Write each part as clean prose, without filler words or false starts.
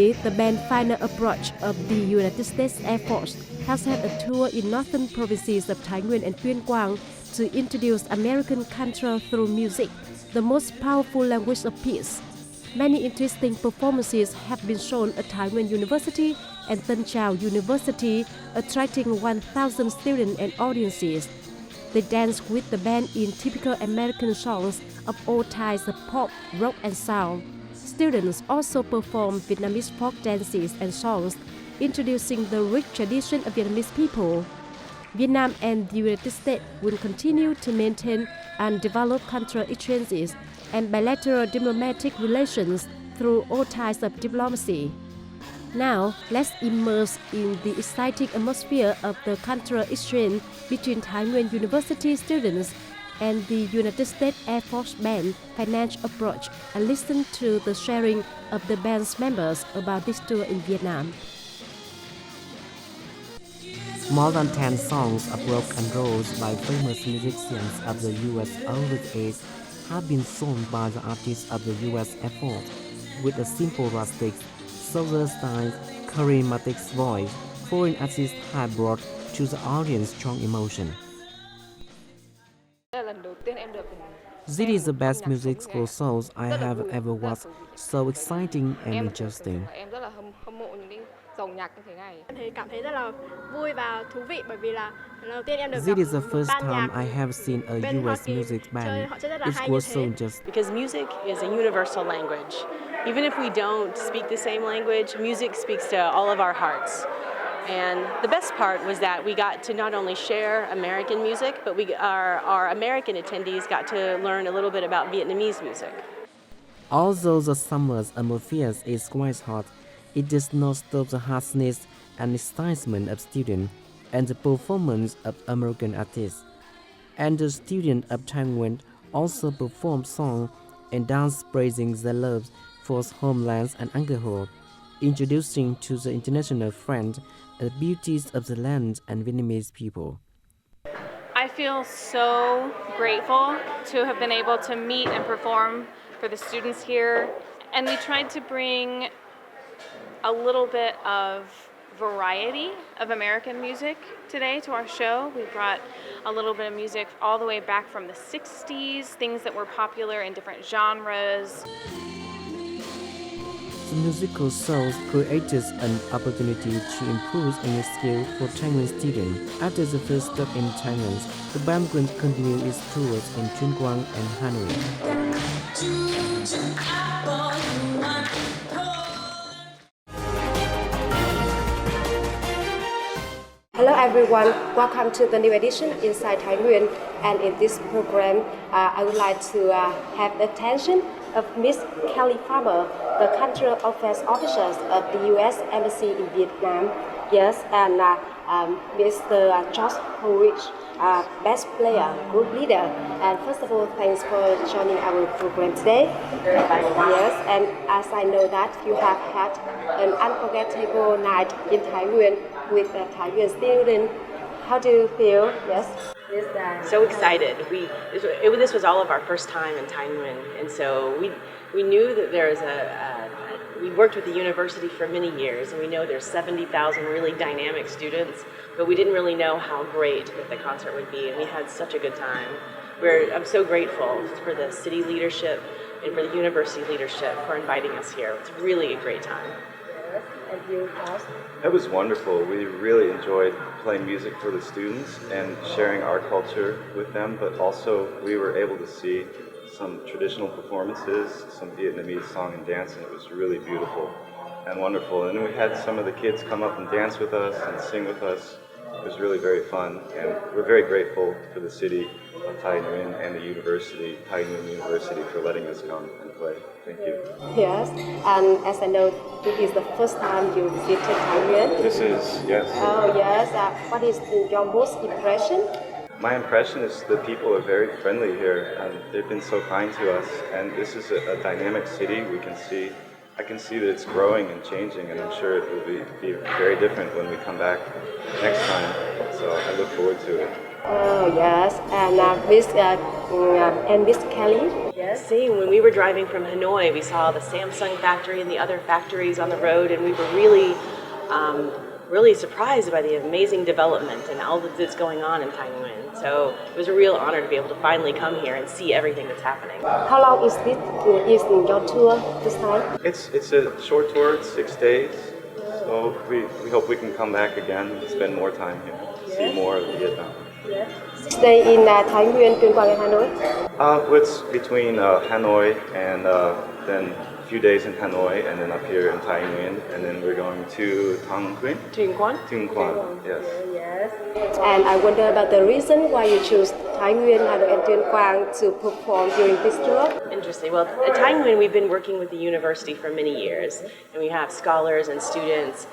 Recently, the band Final Approach of the United States Air Force has had a tour in northern provinces of Thái Nguyên and Nguyen to introduce American culture through music, the most powerful language of peace. Many interesting performances have been shown at Thái Nguyên University and Tân Trào University, attracting 1,000 students and audiences. They dance with the band in typical American songs of all types of pop, rock, and soul. Students also perform Vietnamese folk dances and songs, introducing the rich tradition of Vietnamese people. Vietnam and the United States will continue to maintain and develop cultural exchanges and bilateral diplomatic relations through all types of diplomacy. Now, let's immerse in the exciting atmosphere of the cultural exchange between Thái Nguyên University students and the United States Air Force Band Financial Approach and listen to the sharing of the band's members about this tour in Vietnam. More than 10 songs of rock and roll by famous musicians of the U.S. overseas have been sung by the artists of the U.S. Air Force with a simple rustic, southern style, charismatic voice. Foreign artists have brought to the audience strong emotion. This is the best musical shows I have ever watched, so exciting and interesting. This is the first time I have seen a US music band. It was so interesting. Because music is a universal language. Even if we don't speak the same language, music speaks to all of our hearts. And the best part was that we got to not only share American music, but our American attendees got to learn a little bit about Vietnamese music. Although the summer's atmosphere is quite hot, it does not stop the harshness and excitement of students and the performance of American artists. And the students of Thái Nguyên also performed songs and dance praising their love for homelands and alcohol, introducing to the international friends the beauties of the land and Vietnamese people. I feel so grateful to have been able to meet and perform for the students here, and we tried to bring a little bit of variety of American music today to our show. We brought a little bit of music all the way back from the 60s, things that were popular in different genres. The musical shows created an opportunity to improve English skills for Thái Nguyên students. After the first stop in Thailand, the band will continue its tours in Tuyên Quang and Hanoi. Hello everyone, welcome to the new edition Inside Thái Nguyên, and in this program I would like to have the attention of Miss Kelly Farmer, the Cultural Affairs Officer of the U.S. Embassy in Vietnam. Yes, and Mr. George Horwich, Best Player, Group Leader. And first of all, thanks for joining our program today. Yes, and as I know that you have had an unforgettable night in Thái Nguyên with the Thái Nguyên students. How do you feel? Yes. So excited. This was all of our first time in Thái Nguyên, and so we knew that there's we worked with the university for many years, and we know there's 70,000 really dynamic students, but we didn't really know how great that the concert would be, and we had such a good time. I'm so grateful for the city leadership and for the university leadership for inviting us here. It's really a great time. And you, Josh? It was wonderful. We really enjoyed playing music for the students and sharing our culture with them, but also we were able to see some traditional performances, some Vietnamese song and dance, and it was really beautiful and wonderful. And then we had some of the kids come up and dance with us and sing with us. It was really very fun, and we're very grateful for the city of Thái Nguyên and the university, Thái Nguyên University, for letting us come and play. Thank you. Yes, and as I know, this is the first time you visited Thái Nguyên. This is, yes. Oh, yes. What is your most impression? My impression is that people are very friendly here, and they've been so kind to us. And this is a dynamic city. I can see that it's growing and changing, and I'm sure it will be very different when we come back next time. So I look forward to it. Oh yes, and Miss Kelly. Yes. Same. When we were driving from Hanoi, we saw the Samsung factory and the other factories on the road, and we were really surprised by the amazing development and all that's going on in Thái Nguyên. So it was a real honor to be able to finally come here and see everything that's happening. How long is your tour this time? It's a short tour, it's 6 days. So we hope we can come back again and spend more time here, see more of Vietnam. 6 days in Thái Nguyên, Tuyên Quang, and Hanoi. It's between Hanoi and then a few days in Hanoi and then up here in Thái Nguyên, and then we're going to THÁNG. Tuyên Quang? Tuyên Quang, yes. Yes. And I wonder about the reason why you choose Thái Nguyên, Hanoi, and Tuyên Quang to perform during this tour. Interesting. Well, at Thái Nguyên, we've been working with the university for many years, and we have scholars and students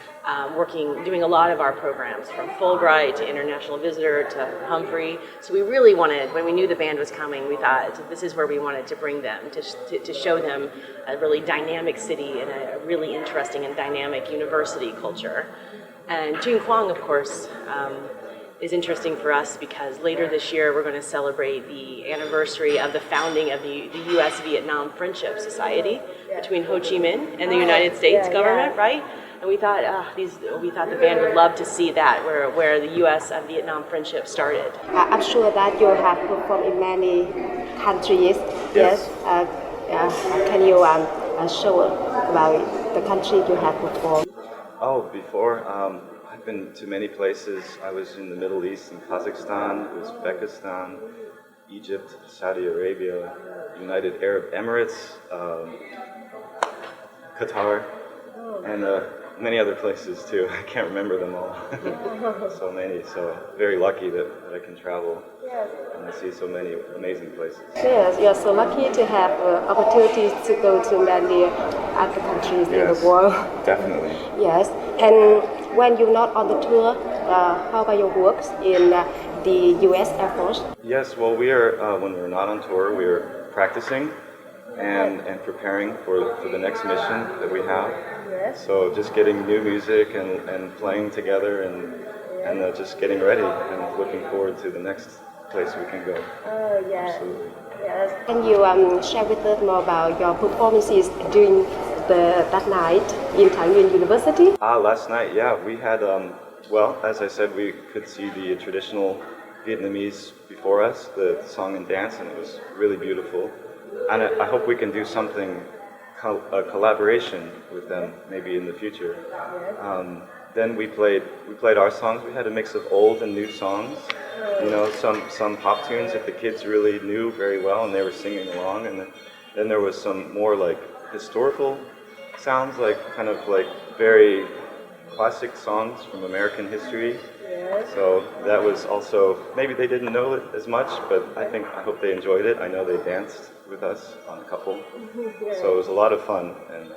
doing a lot of our programs, from Fulbright to International Visitor to Humphrey. So we really wanted, when we knew the band was coming, we thought this is where we wanted to bring them, to show them a really dynamic city and a really interesting and dynamic university culture. And Tuyên Quang, of course, is interesting for us because later this year we're going to celebrate the anniversary of the founding of the U.S.-Vietnam Friendship Society between Ho Chi Minh and the United States government, right? And we thought the band would love to see that, where the U.S. and Vietnam friendship started. I'm sure that you have performed in many countries. Yes. Can you show about the country you have performed? Oh, before I've been to many places. I was in the Middle East, in Kazakhstan, Uzbekistan, Egypt, Saudi Arabia, United Arab Emirates, Qatar, and many other places too. I can't remember them all. So many. So very lucky that I can travel and see so many amazing places. Yes, you're so lucky to have opportunities to go to many other countries in the world. Definitely. Yes, and when you're not on the tour, how about your works in the U.S. Air Force? Yes, well, we are when we're not on tour, we are practicing and preparing for the next mission that we have. Yes. So just getting new music and playing together and just getting ready and looking forward to the next place we can go. Oh, yes. Absolutely. Yes. Can you share with us more about your performances during that night in Thái Nguyên University? Last night, yeah, we had, well, as I said, we could see the traditional Vietnamese before us, the song and dance, and it was really beautiful. And I hope we can do something, a collaboration with them, maybe in the future. Then we played our songs. We had a mix of old and new songs. You know, some pop tunes that the kids really knew very well, and they were singing along. And then there was some more like historical sounds, like kind of like very classic songs from American history. Yes. So that was also, maybe they didn't know it as much, but I hope they enjoyed it. I know they danced with us on a couple. So it was a lot of fun, and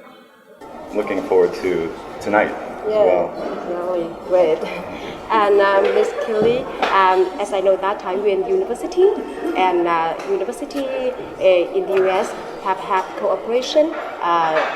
I'm looking forward to tonight as well. Really great. And Ms. Kelly, as I know that Thái Nguyên University and university in the US have had cooperation.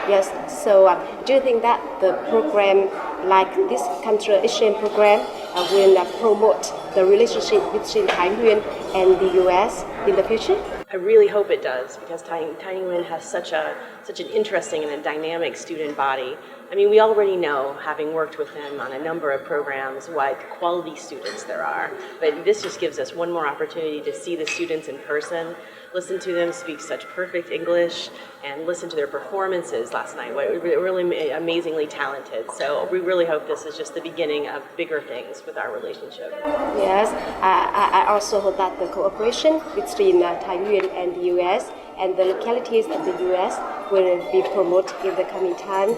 Yes. So do you think that the program like this cultural exchange program will promote the relationship between Thái Nguyên and the US in the future? I really hope it does, because Thái Nguyen has such an interesting and a dynamic student body. I mean, we already know, having worked with them on a number of programs, what quality students there are. But this just gives us one more opportunity to see the students in person, listen to them speak such perfect English, and listen to their performances last night. Really amazingly talented. So we really hope this is just the beginning of bigger things with our relationship. Yes, I also hope that the cooperation between Thái Nguyên and the US and the localities of the US will be promoted in the coming time.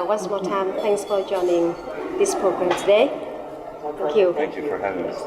Once more time, thanks for joining this program today. Thank you. Thank you for having us.